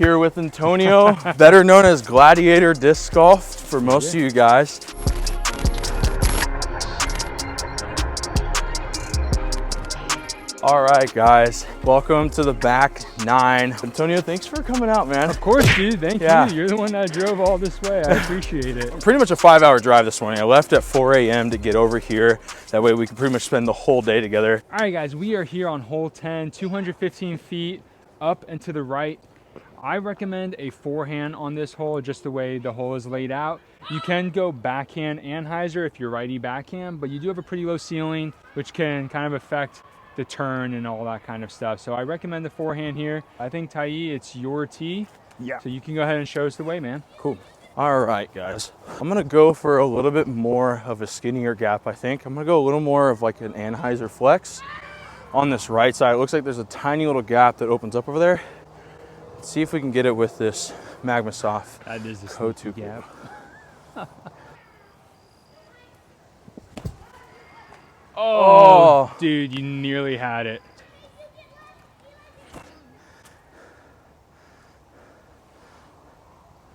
Here with Antonio, better known as Gladiator Disc Golf for most of you guys. All right, guys, welcome to the back nine. Antonio, thanks for coming out, man. Of course, dude, thank you. You're the one that drove all this way. I appreciate it. Pretty much a 5-hour drive this morning. I left at 4 a.m. to get over here. That way we can pretty much spend the whole day together. All right, guys, we are here on hole 10, 215 feet up and to the right. I recommend a forehand on this hole, just the way the hole is laid out. You can go backhand and hyzer if you're righty backhand, but you do have a pretty low ceiling, which can kind of affect the turn and all that kind of stuff. So I recommend the forehand here. I think, Tayi, it's your tee. Yeah. So you can go ahead and show us the way, man. Cool. All right, guys. I'm gonna go for a little bit more of a skinnier gap, I think. I'm gonna go a little more of like an Anheuser flex on this right side. It looks like there's a tiny little gap that opens up over there. Let's see if we can get it with this Magma Soft. That is the Go-to gap. Oh, dude, you nearly had it.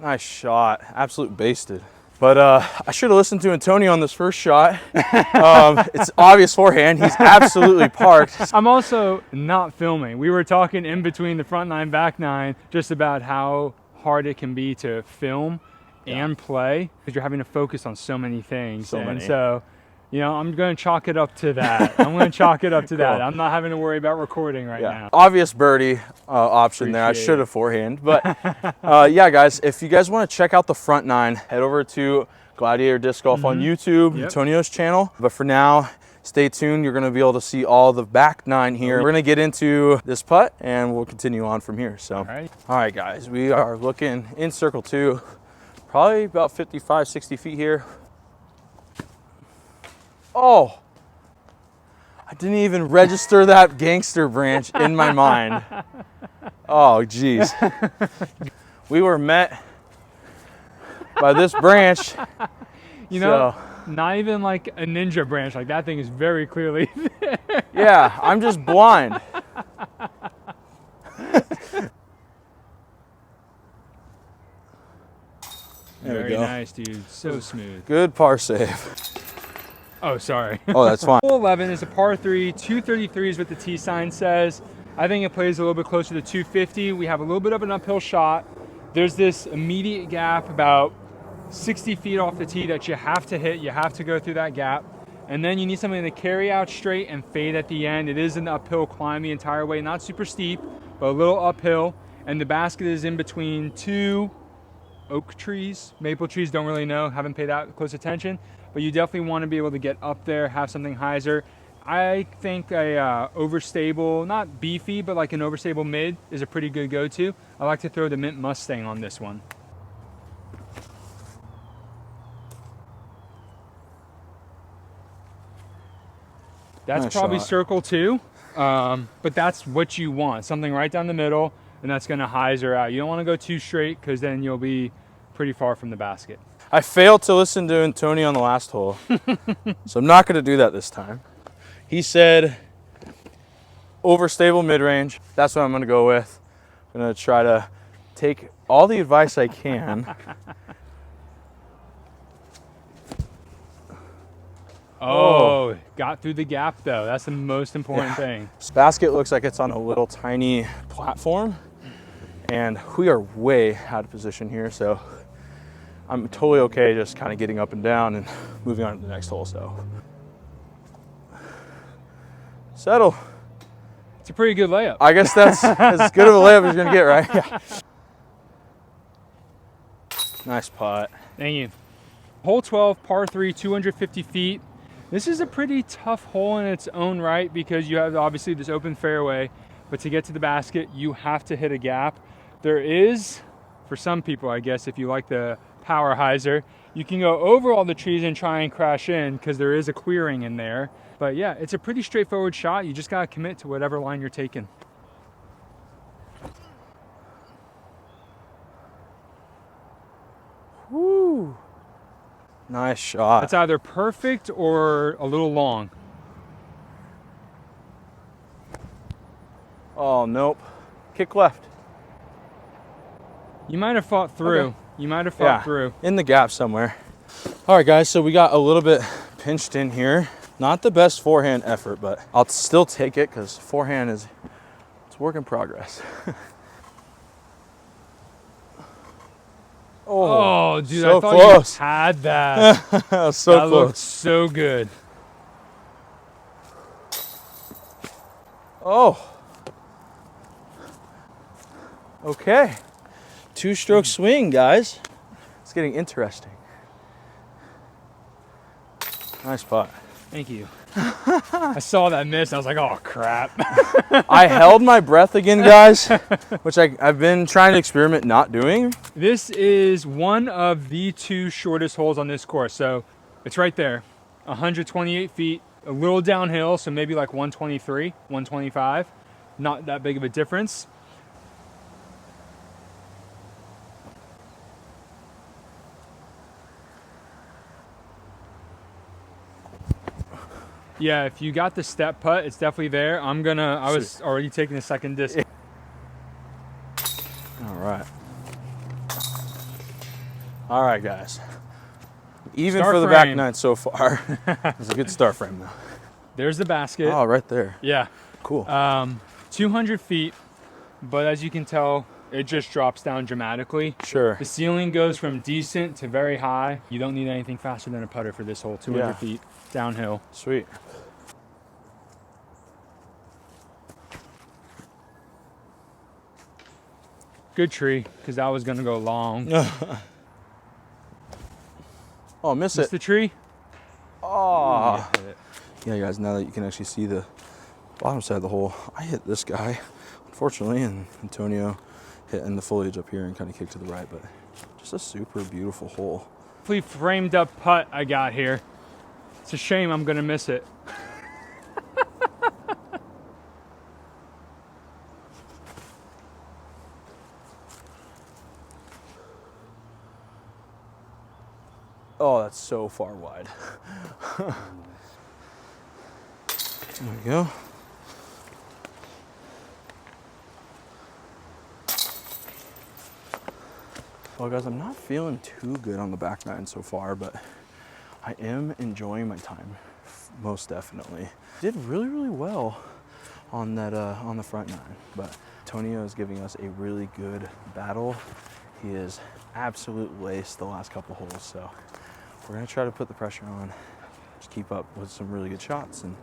Nice shot. Absolute basted. But I should have listened to Antonio on this first shot. It's obvious forehand. He's absolutely parked. I'm also not filming. We were talking in between the front nine, back nine, just about how hard it can be to film and play because you're having to focus on so many things. So, you know, I'm going to chalk it up to that. I'm going to chalk it up to that. I'm not having to worry about recording right now. Obvious birdie option there. I should have forehand. But yeah, guys, if you guys want to check out the front nine, head over to Gladiator Disc Golf on YouTube, Antonio's channel. But for now, stay tuned. You're going to be able to see all the back nine here. We're going to get into this putt and we'll continue on from here. So, all right, guys, we are looking in circle two, probably about 55, 60 feet here. Oh, I didn't even register that gangster branch in my mind. Oh, geez. We were met by this branch. You know, not even like a ninja branch. Like that thing is very clearly there. Yeah, I'm just blind. Very nice, dude. So smooth. Good par save. Oh, sorry. Oh, that's fine. Hole 11 is a par 3, 233 is what the tee sign says. I think it plays a little bit closer to 250. We have a little bit of an uphill shot. There's this immediate gap about 60 feet off the tee that you have to hit. You have to go through that gap. And then you need something to carry out straight and fade at the end. It is an uphill climb the entire way. Not super steep, but a little uphill. And the basket is in between two oak trees, maple trees, don't really know, haven't paid that close attention. But you definitely want to be able to get up there, have something hyzer. I think a overstable, not beefy, but like an overstable mid is a pretty good go-to. I like to throw the Mint Mustang on this one. That's probably circle two, but that's what you want. Something right down the middle, and that's going to hyzer out. You don't want to go too straight because then you'll be pretty far from the basket. I failed to listen to Antonio on the last hole, so I'm not going to do that this time. He said overstable mid-range. That's what I'm going to go with. I'm going to try to take all the advice I can. Oh, got through the gap though. That's the most important thing. This basket looks like it's on a little tiny platform, and we are way out of position here, so I'm totally okay just kind of getting up and down and moving on to the next hole. So settle. It's a pretty good layup. I guess that's as good of a layup as you're gonna get, right? Yeah. Nice putt. Thank you. Hole 12, par 3, 250 feet. This is a pretty tough hole in its own right because you have obviously this open fairway, but to get to the basket, you have to hit a gap. There is, for some people, I guess, if you like the power hyzer, you can go over all the trees and try and crash in because there is a clearing in there. But yeah, it's a pretty straightforward shot. You just got to commit to whatever line you're taking. Woo. Nice shot. That's either perfect or a little long. Oh, nope. Kick left. You might have fought through. Okay. You might have fought through. In the gap somewhere. All right, guys, so we got a little bit pinched in here. Not the best forehand effort, but I'll still take it because forehand is, it's work in progress. Oh, dude, so I thought close. you had that. So that close. Looked so good. Oh. Okay. 2-stroke swing, guys. It's getting interesting. Nice putt. Thank you. I saw that miss. I was like, oh, crap. I held my breath again, guys, which I've been trying to experiment not doing. This is one of the 2 shortest holes on this course. So it's right there, 128 feet, a little downhill. So maybe like 123, 125, not that big of a difference. Yeah, if you got the step putt, it's definitely there. I was already taking a second disc. All right. All right, guys. Even Star for the frame. back 9 so far. It's a good start frame, though. There's the basket. Oh, right there. Yeah. Cool. 200 feet, but as you can tell, it just drops down dramatically. Sure. The ceiling goes from decent to very high. You don't need anything faster than a putter for this hole, 200 feet downhill. Sweet. Good tree, because that was going to go long. Oh, miss Missed it. the tree? Oh. Yeah, guys, now that you can actually see the bottom side of the hole, I hit this guy, unfortunately, and Antonio hit in the foliage up here and kind of kicked to the right, but just a super beautiful hole. Fully framed up putt I got here. It's a shame I'm going to miss it. Oh, that's so far wide. There we go. Well, guys, I'm not feeling too good on the back 9 so far, but I am enjoying my time, most definitely. Did really, really well on that on the front 9, but Antonio is giving us a really good battle. He is absolute lace the last couple holes, so we're gonna try to put the pressure on, just keep up with some really good shots and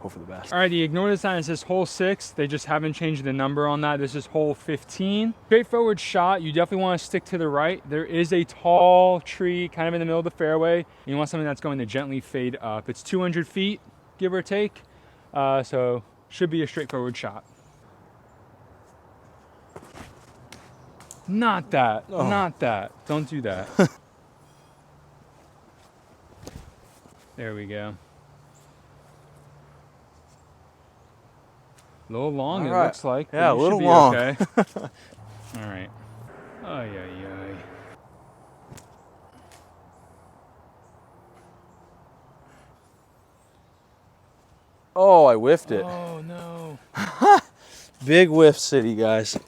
hope for the best. All right, the ignore the sign. It says hole 6. They just haven't changed the number on that. This is hole 15. Straightforward shot. You definitely want to stick to the right. There is a tall tree kind of in the middle of the fairway. You want something that's going to gently fade up. It's 200 feet, give or take. So should be a straightforward shot. Not that, not that. Don't do that. There we go. A little long, it looks like. Yeah, a you little should be long. Okay. All right. Ay, ay, ay. Oh, I whiffed it. Oh, no. Big whiff city, guys.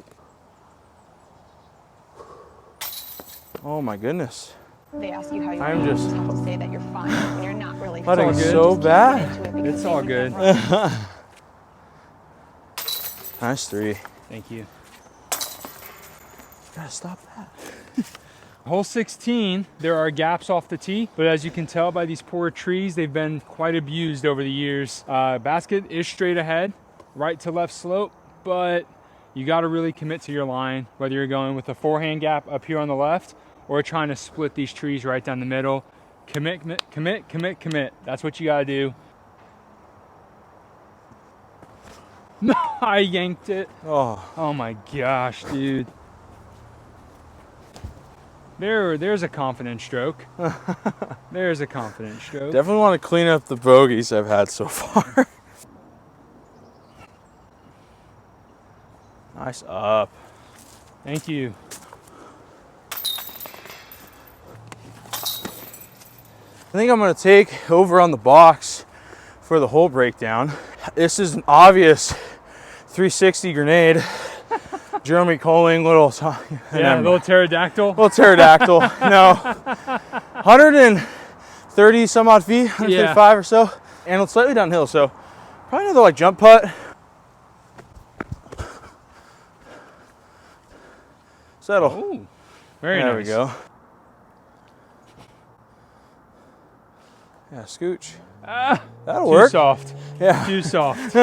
Oh my goodness. They ask you how you I'm are, just have to say that you're fine when you're not really putting fine. so Just bad. get into it because It's all maybe good. that's right. Nice 3. Thank you. Gotta stop that. Hole 16, there are gaps off the tee, but as you can tell by these poor trees, they've been quite abused over the years. Basket is straight ahead, right to left slope, but you got to really commit to your line, whether you're going with a forehand gap up here on the left or trying to split these trees right down the middle. Commit, commit, commit, commit, commit. That's what you got to do. No, I yanked it. Oh my gosh, dude. There's a confident stroke. There's a confident stroke. Definitely want to clean up the bogeys I've had so far. Nice up. Thank you. I think I'm gonna take over on the box for the hole breakdown. This is an obvious 360 grenade. Jeremy Colling, little Yeah, little pterodactyl. Little pterodactyl. No, 130 some odd feet, 135 or so, and it's slightly downhill. So probably another like jump putt. Settle. Ooh, very nice. There we go. Yeah, scooch. That'll work. Too soft. Yeah. Too soft.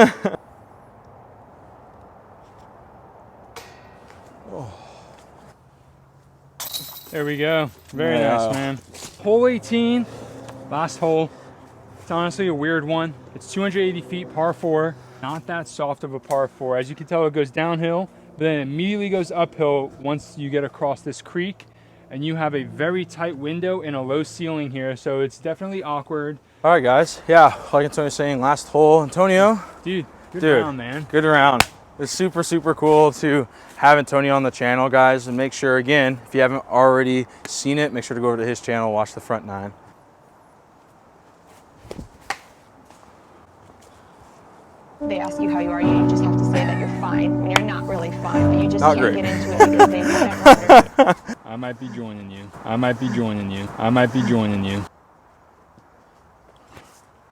There we go. Very nice, man. Hole 18, last hole. It's honestly a weird one. It's 280 feet, par 4. Not that soft of a par 4. As you can tell, it goes downhill, but then it immediately goes uphill once you get across this creek. And you have a very tight window and a low ceiling here, so it's definitely awkward. All right, guys. Yeah, like Antonio was saying, last hole. Antonio. Dude, good round, man. Good round. It's super, super cool to have Antonio on the channel, guys. And make sure, again, if you haven't already seen it, make sure to go over to his channel, watch the front 9. They ask you how you are, you just have to say that you're fine when you're not really fine, but you just Not can't great. get into it because they don't wonder. I might be joining you. I might be joining you. I might be joining you.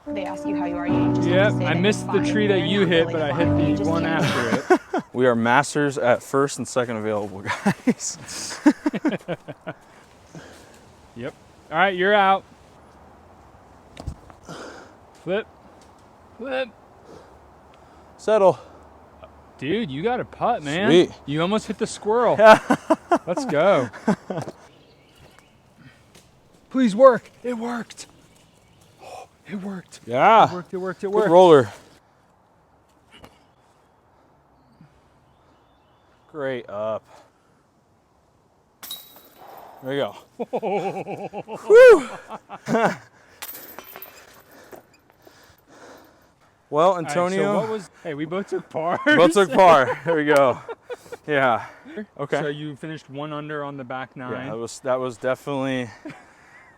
They ask you how you are, you just Yep, have to say I that missed you're the fine tree when that you're you not hit, really but I fine, you hit the just one can't. after it. We are masters at first and second available, guys. Yep. All right, you're out. Flip. Flip. Settle. Dude, you got a putt, man. Sweet. You almost hit the squirrel. Let's go. Please work. It worked. Oh, it worked. Yeah. It worked, it worked, it Good worked. roller. Great up. There you go. Whew. Well, All right, Antonio. so what was, hey, we both took par. Both took par. There we go. Yeah. Okay. So you finished 1 under on the back 9. Yeah, that was definitely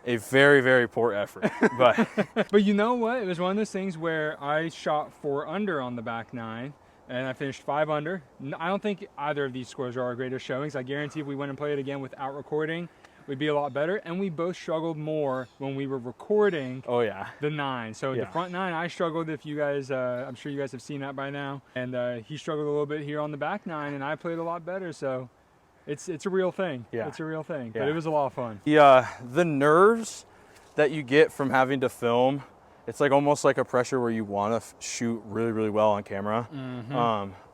a very, very poor effort. But But you know what? It was one of those things where I shot 4 under on the back 9, and I finished 5 under. I don't think either of these scores are our greatest showings. I guarantee if we went and played it again without recording, we'd be a lot better. And we both struggled more when we were recording oh yeah. the 9. So Yeah. the front 9, I struggled. If you guys, I'm sure you guys have seen that by now. And he struggled a little bit here on the back 9, and I played a lot better. So it's a real thing. Yeah. It's a real thing. But Yeah. it was a lot of fun. The nerves that you get from having to film, it's like almost like a pressure where you want to shoot really, really well on camera.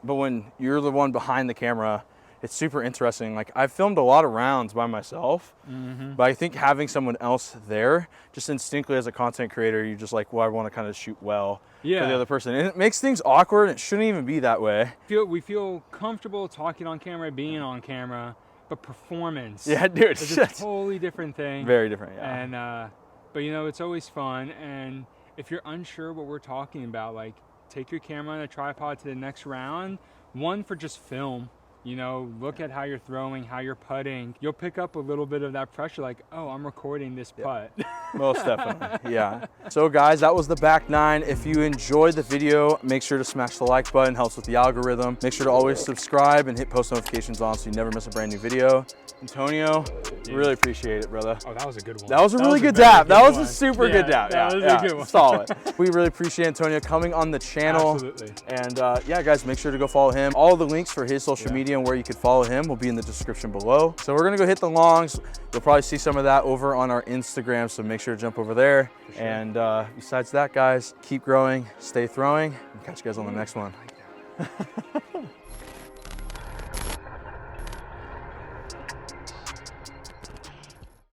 But when you're the one behind the camera, it's super interesting. Like I've filmed a lot of rounds by myself, but I think having someone else there, just instinctively as a content creator, you're just like, well, I want to kind of shoot well for the other person. And it makes things awkward. It shouldn't even be that way. We feel comfortable talking on camera, being on camera, but performance Yeah, dude. is a totally different thing. Very different, yeah. And but you know, it's always fun. And if you're unsure what we're talking about, like take your camera on a tripod to the next round. One for just film. You know, look at how you're throwing, how you're putting. You'll pick up a little bit of that pressure, like, oh, I'm recording this putt. Most definitely, yeah. So guys, that was the back 9. If you enjoyed the video, make sure to smash the like button, helps with the algorithm. Make sure to always subscribe and hit post notifications on so you never miss a brand new video. Antonio, really appreciate it, brother. Oh, that was a good one. That was a really good very dap. That was one. a super good dap. That was a good one. Solid. We really appreciate Antonio coming on the channel. Absolutely. And yeah, guys, make sure to go follow him. All the links for his social media and where you could follow him will be in the description below. So we're gonna go hit the longs. You'll probably see some of that over on our Instagram, so make sure to jump over there. Sure. And besides that, guys, keep growing, stay throwing, and catch you guys on the next one.